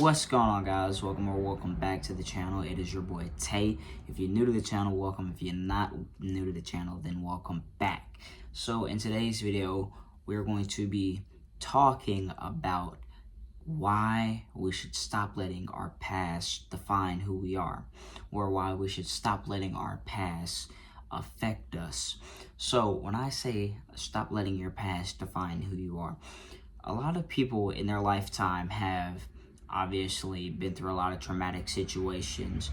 What's going on, guys? Welcome back to the channel. It is your boy Tay. If you're new to the channel, welcome. If you're not new to the channel, then welcome back. So in today's video, we're going to be talking about why we should stop letting our past define who we are, or why we should stop letting our past affect us. So when I say stop letting your past define who you are, a lot of people in their lifetime have obviously been through a lot of traumatic situations,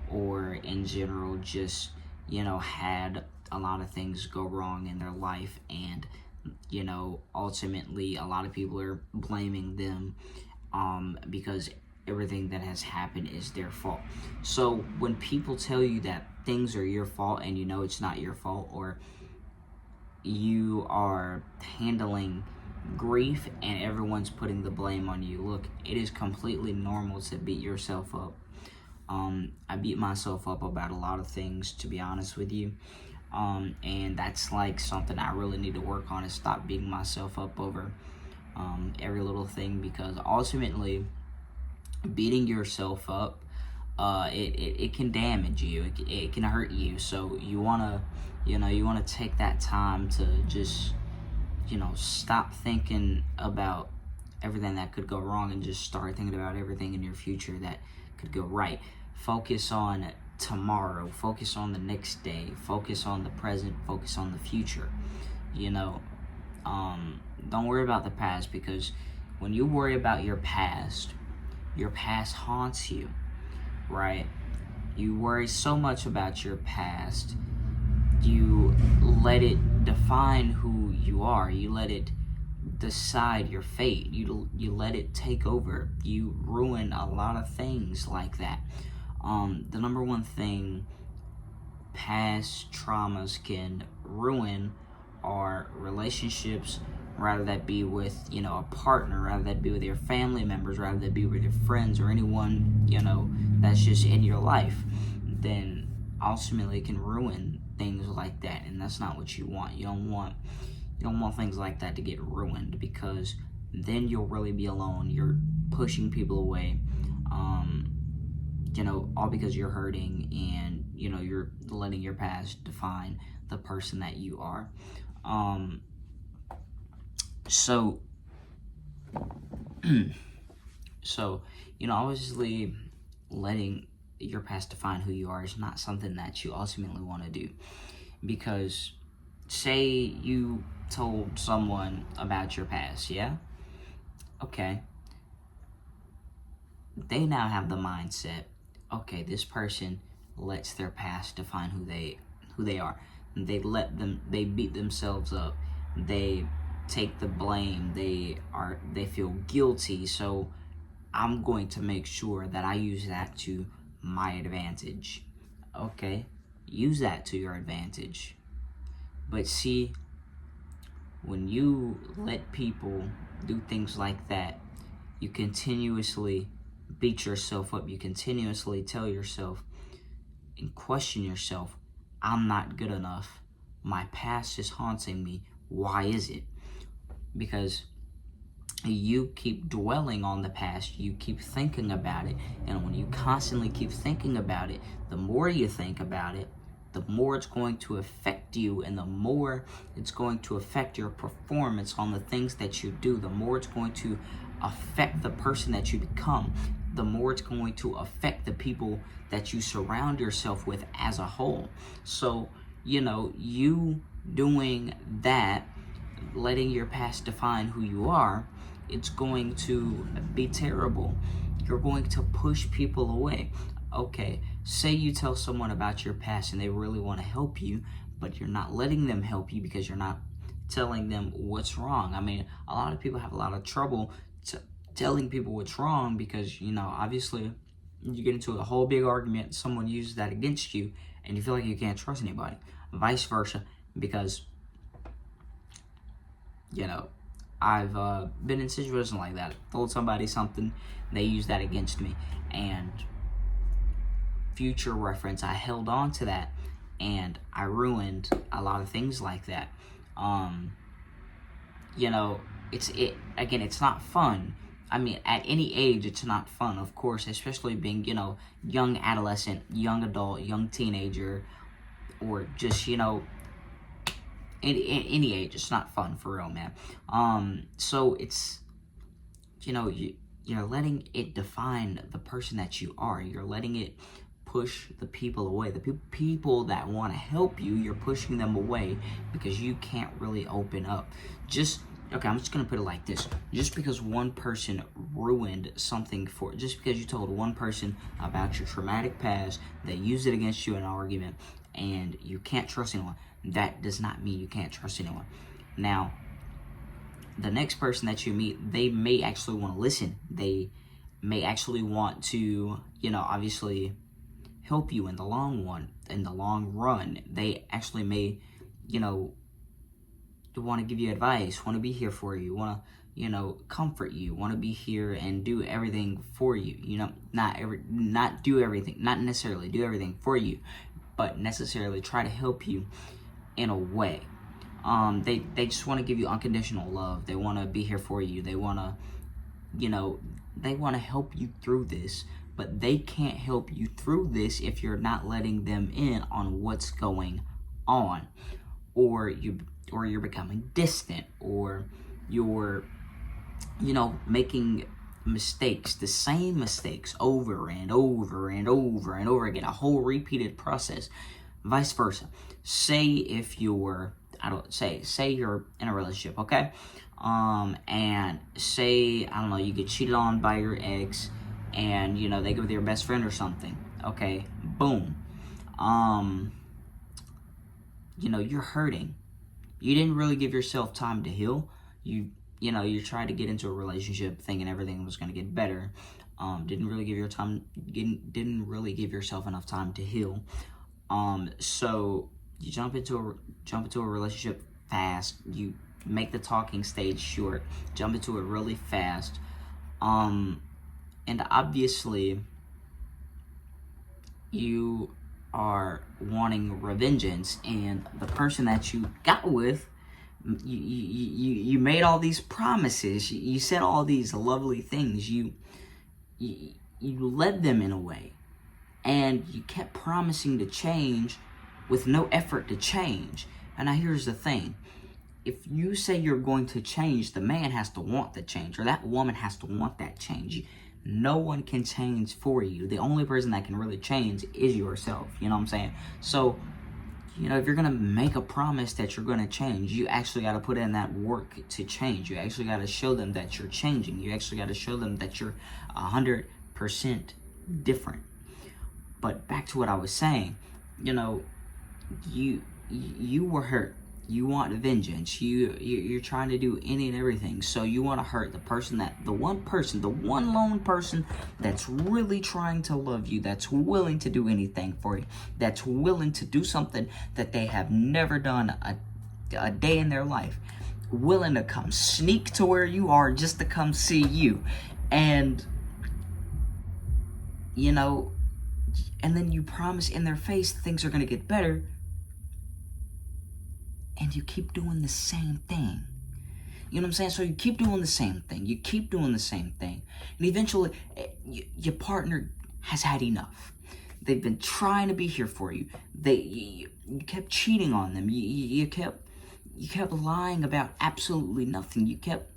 or in general just, had a lot of things go wrong in their life, and ultimately a lot of people are blaming them because everything that has happened is their fault. So when people tell you that things are your fault and you know it's not your fault, or you are handling grief and everyone's putting the blame on you, look, it is completely normal to beat yourself up. I beat myself up about a lot of things, to be honest with you, and that's like something I really need to work on, is stop beating myself up over every little thing, because ultimately beating yourself up, it can damage you, it can hurt you. So you want to take that time to just stop thinking about everything that could go wrong and just start thinking about everything in your future that could go right. Focus on tomorrow, focus on the next day, focus on the present, focus on the future. Don't worry about the past, because when you worry about your past haunts you, right? You worry so much about your past, you let it define who you are. You let it decide your fate. You let it take over. You ruin a lot of things like that. The number one thing past traumas can ruin are relationships, rather that be with a partner, rather that be with your family members, rather that be with your friends, or anyone that's just in your life. Then ultimately it can ruin things like that, and that's not what you want. You don't want things like that to get ruined, because then you'll really be alone. You're pushing people away, all because you're hurting, and you're letting your past define the person that you are. So obviously letting your past define who you are is not something that you ultimately want to do, because say you told someone about your past, yeah? Okay. They now have the mindset, okay, this person lets their past define who they are. They beat themselves up. They take the blame. They feel guilty. So I'm going to make sure that I use that to my advantage. Okay, use that to your advantage. But see, when you let people do things like that, you continuously beat yourself up. You continuously tell yourself and question yourself, I'm not good enough. My past is haunting me. Why is it? Because you keep dwelling on the past, you keep thinking about it, and when you constantly keep thinking about it, the more you think about it, the more it's going to affect you, and the more it's going to affect your performance on the things that you do, the more it's going to affect the person that you become, the more it's going to affect the people that you surround yourself with as a whole. So, you doing that, letting your past define who you are, it's going to be terrible. You're going to push people away. Okay, say you tell someone about your past and they really want to help you, but you're not letting them help you because you're not telling them what's wrong. I mean, a lot of people have a lot of trouble telling people what's wrong, because obviously you get into a whole big argument, someone uses that against you, and you feel like you can't trust anybody. Vice versa, because I've been in situations like that. I told somebody something, they used that against me, and future reference, I held on to that, and I ruined a lot of things like that. It's not fun. I mean, at any age, it's not fun, of course, especially being, young adolescent, young adult, young teenager, or just, any age. It's not fun, for real, man. So it's, you're letting it define the person that you are. You're letting it push the people away. The people that want to help you, you're pushing them away because you can't really open up. Okay, I'm just going to put it like this. Just because one person ruined something just because you told one person about your traumatic past, they used it against you in an argument, and you can't trust anyone, that does not mean you can't trust anyone. Now, the next person that you meet, they may actually want to listen. They may actually want to, obviously help you in the long run. They actually may, want to give you advice, want to be here for you, want to, comfort you, want to be here and do everything for you. Not necessarily do everything for you, but necessarily try to help you in a way. They just want to give you unconditional love. They want to be here for you. They want to, they want to help you through this, but they can't help you through this if you're not letting them in on what's going on, or you're becoming distant, or you're, making mistakes, the same mistakes over and over and over and over again, a whole repeated process. Vice versa. Say if you're, say you're in a relationship, okay? And say, you get cheated on by your ex, and, they go with your best friend or something, okay? Boom. You're hurting. You didn't really give yourself time to heal. You tried to get into a relationship thinking everything was going to get better. Didn't really give yourself enough time to heal. So you jump into a relationship fast. You make the talking stage short. Jump into it really fast. And obviously you are wanting revengeance, and the person that you got with, you made all these promises, you said all these lovely things, you led them in a way, and you kept promising to change with no effort to change. And now here's the thing: if you say you're going to change, the man has to want the change, or that woman has to want that change. No one can change for you. The only person that can really change is yourself. You know what I'm saying? So, if you're going to make a promise that you're going to change, you actually got to put in that work to change. You actually got to show them that you're changing. You actually got to show them that you're 100% different. But back to what I was saying, you were hurt. You want vengeance. You're trying to do any and everything. So you want to hurt the one lone person that's really trying to love you, that's willing to do anything for you, that's willing to do something that they have never done a day in their life, willing to come sneak to where you are just to come see you. And, and then you promise in their face things are going to get better, and you keep doing the same thing. You know what I'm saying? So you keep doing the same thing. You keep doing the same thing. And eventually, your partner has had enough. They've been trying to be here for you. You kept cheating on them. You kept lying about absolutely nothing. You kept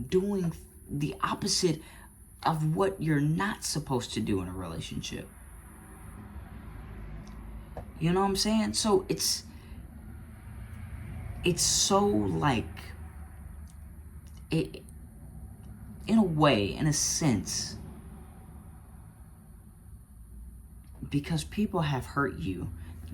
doing the opposite of what you're not supposed to do in a relationship. You know what I'm saying? So it's so like, in a way, in a sense, because people have hurt you,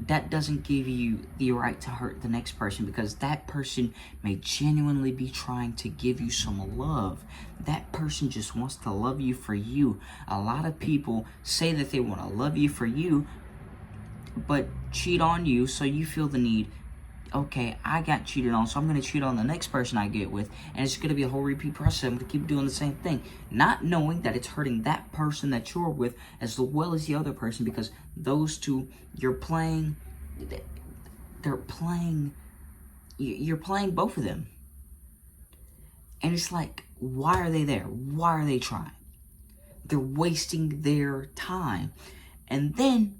that doesn't give you the right to hurt the next person, because that person may genuinely be trying to give you some love. That person just wants to love you for you. A lot of people say that they want to love you for you, but cheat on you, so you feel the need, okay, I got cheated on, so I'm going to cheat on the next person I get with, and it's going to be a whole repeat process. I'm going to keep doing the same thing, not knowing that it's hurting that person that you're with as well as the other person, because those two, you're playing both of them. And it's like, Why are they there? Why are they trying? They're wasting their time. And then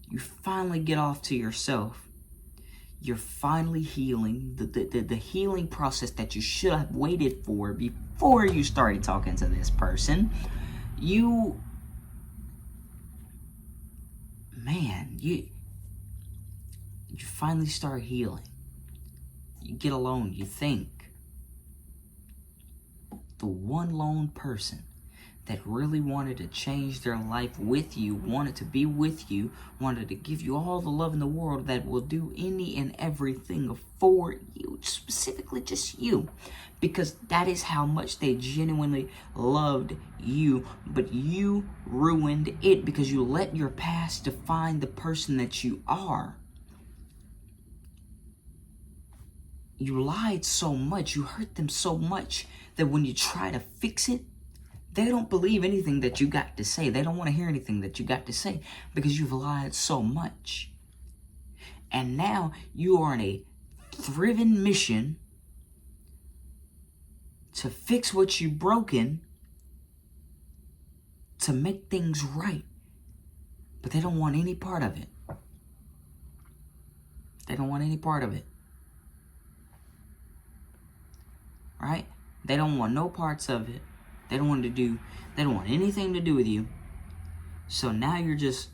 you finally get off to yourself. You're finally healing. The healing process that you should have waited for before you started talking to this person. You finally start healing. You get alone. You think. The one lone person that really wanted to change their life with you, wanted to be with you, wanted to give you all the love in the world, that will do any and everything for you, specifically just you, because that is how much they genuinely loved you. But you ruined it because you let your past define the person that you are. You lied so much, you hurt them so much, that when you try to fix it, they don't believe anything that you got to say. They don't want to hear anything that you got to say because you've lied so much. And now you are on a driven mission to fix what you've broken, to make things right. But they don't want any part of it. They don't want any part of it. Right? They don't want no parts of it. They don't want anything to do with you. So now you're just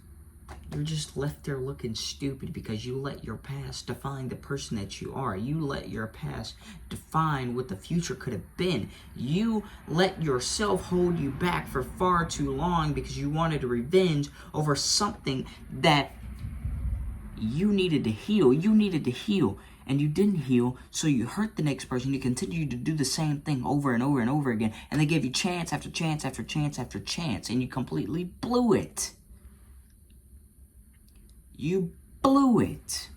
left there looking stupid because you let your past define the person that you are. You let your past define what the future could have been. You let yourself hold you back for far too long because you wanted revenge over something that you needed to heal. You needed to heal. And you didn't heal, so you hurt the next person. You continued to do the same thing over and over and over again. And they gave you chance after chance after chance after chance. And you completely blew it. You blew it.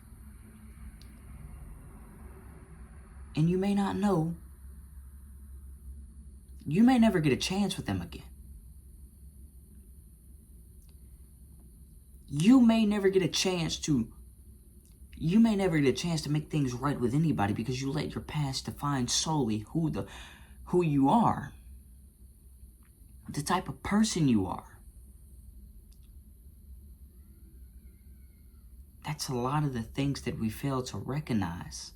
And you may not know. You may never get a chance with them again. You may never get a chance to make things right with anybody because you let your past define solely who you are, the type of person you are. That's a lot of the things that we fail to recognize.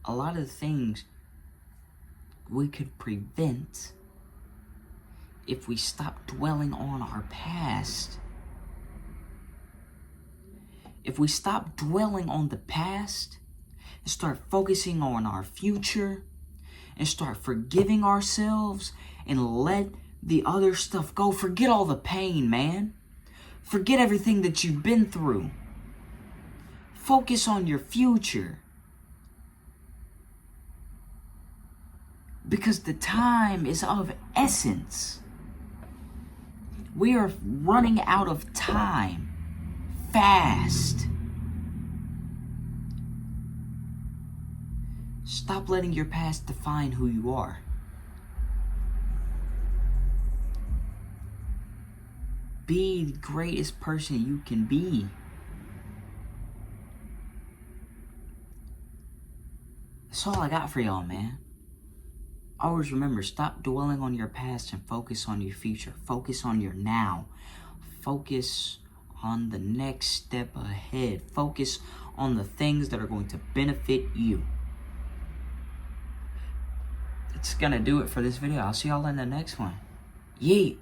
A lot of the things we could prevent if we stop dwelling on our past. If we stop dwelling on the past and start focusing on our future and start forgiving ourselves and let the other stuff go. Forget all the pain, man. Forget everything that you've been through. Focus on your future. Because the time is of essence. We are running out of time. Fast. Stop letting your past define who you are. Be the greatest person you can be. That's all I got for y'all, man. Always remember, stop dwelling on your past and focus on your future. Focus on your now. Focus on the next step ahead. Focus on the things that are going to benefit you. That's gonna do it for this video. I'll see y'all in the next one. Yeet.